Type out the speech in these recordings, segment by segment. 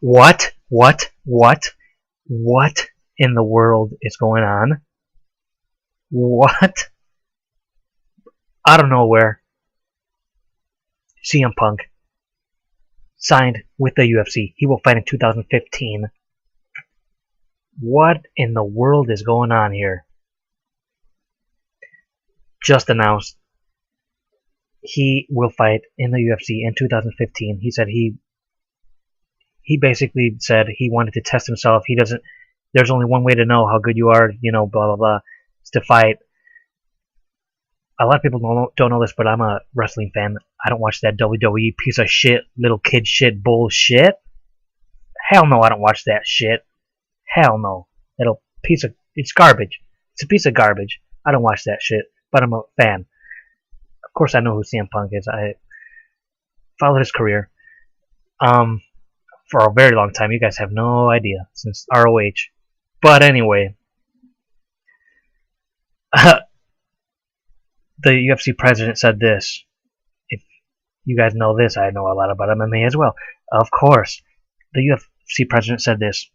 What? What in the world is going on? What? Out of nowhere, CM Punk signed with the UFC. He will fight in 2015. What in the world is going on here? Just announced he will fight in the UFC in 2015. He said he basically said he wanted to test himself. He doesn't. There's only one way to know how good you are, blah blah blah, is to fight. A lot of people don't know this, but I'm a wrestling fan. I don't watch that WWE piece of shit, little kid shit bullshit. Hell no, I don't watch that shit. Hell no. It's garbage. It's a piece of garbage. I don't watch that shit, but I'm a fan. Of course I know who CM Punk is. I followed his career for a very long time. You guys have no idea, since ROH. But anyway, the UFC president said this. If you guys know this, I know a lot about MMA as well. Of course, the UFC president said this,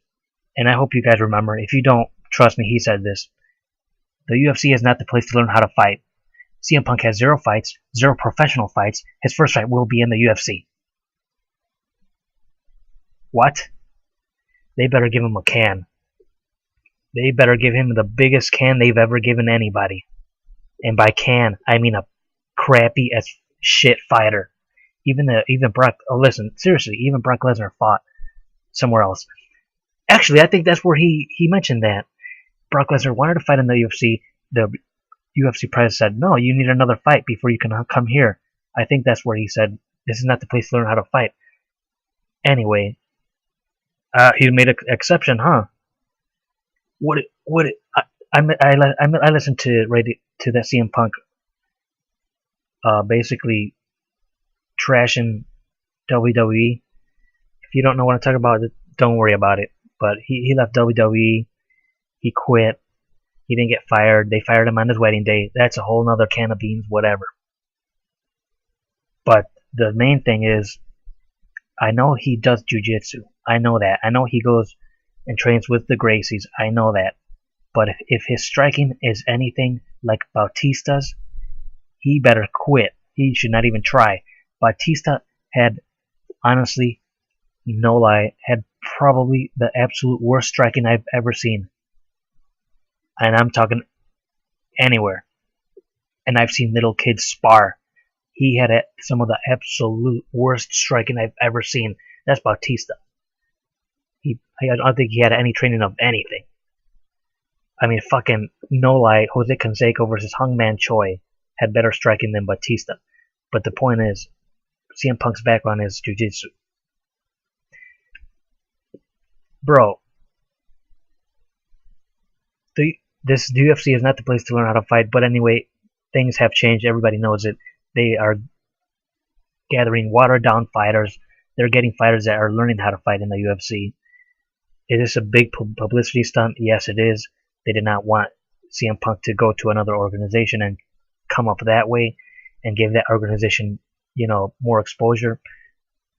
and I hope you guys remember. If you don't, trust me, he said this. The UFC is not the place to learn how to fight. CM Punk has 0 fights, 0 professional fights. His first fight will be in the UFC. What? They better give him a can. They better give him the biggest can they've ever given anybody. And by can, I mean a crappy as shit fighter. Even Brock. Oh, listen, seriously, even Brock Lesnar fought somewhere else. Actually, I think that's where he mentioned that Brock Lesnar wanted to fight in the UFC. The UFC president said, "No, you need another fight before you can come here." I think that's where he said, "This is not the place to learn how to fight." Anyway, he made an exception, huh? I listened to that CM Punk basically trashing WWE. If you don't know what I'm talking about, don't worry about it. But he left WWE. He quit. He didn't get fired. They fired him on his wedding day. That's a whole nother can of beans, whatever. But the main thing is, I know he does jiu-jitsu. I know that. I know he goes and trains with the Gracies. I know that. But if his striking is anything like Bautista's, he better quit. He should not even try. Bautista had, honestly, no lie, had probably the absolute worst striking I've ever seen. And I'm talking anywhere. And I've seen little kids spar. He had some of the absolute worst striking I've ever seen. That's Bautista. I don't think he had any training of anything. I mean, fucking, no lie, Jose Canseco versus Hangman Choi had better striking than Bautista. But the point is, CM Punk's background is jiu-jitsu. Bro, this UFC is not the place to learn how to fight, but anyway, things have changed. Everybody knows it. They are gathering watered-down fighters. They're getting fighters that are learning how to fight in the UFC. It is a big publicity stunt. Yes, it is. They did not want CM Punk to go to another organization and come up that way and give that organization, more exposure.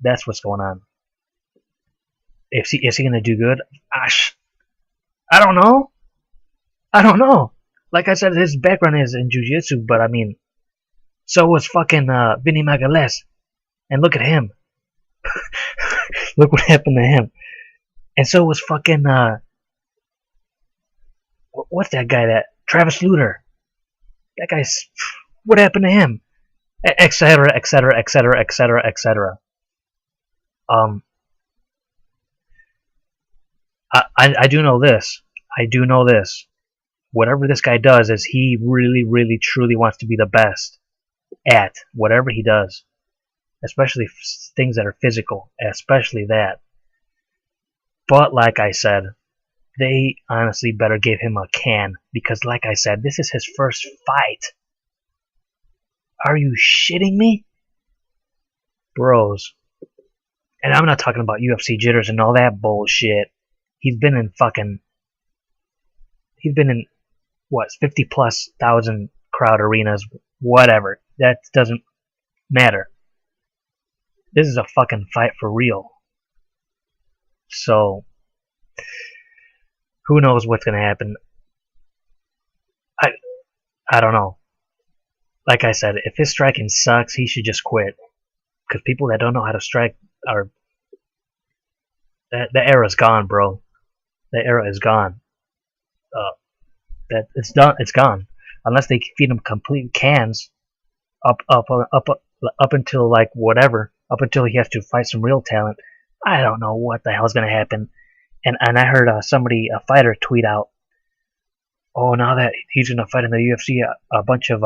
That's what's going on. Is he going to do good? I don't know. Like I said, his background is in jiu-jitsu, but I mean, so was fucking Vinny Magalhães. And look at him. Look what happened to him. And so was fucking, what's that guy, Travis Lutter. That guy's, what happened to him? Etc., etc., etc., etc., etc. I do know this. Whatever this guy does is he really, really, truly wants to be the best at whatever he does. Especially things that are physical. Especially that. But like I said, they honestly better give him a can. Because like I said, this is his first fight. Are you shitting me? Bros. And I'm not talking about UFC jitters and all that bullshit. He's been in, what, 50 plus thousand crowd arenas, whatever. That doesn't matter. This is a fucking fight for real. So who knows what's gonna happen? I I don't know. Like I said, if his striking sucks, he should just quit. Because people that don't know how to strike are the era's gone, bro. The era is gone. That it's done. It's gone. Unless they feed him complete cans up until like whatever, up until he has to fight some real talent. I don't know what the hell's gonna happen. And I heard a fighter tweet out, "Oh, now that he's gonna fight in the UFC, a bunch of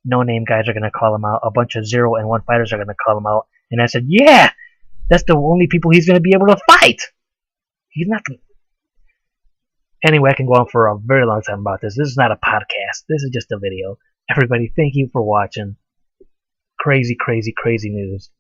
no-name guys are gonna call him out. A bunch of 0-1 fighters are gonna call him out." And I said, "Yeah, that's the only people he's gonna be able to fight. He's not gonna." Anyway, I can go on for a very long time about this. This is not a podcast. This is just a video. Everybody, thank you for watching. Crazy, crazy, crazy news.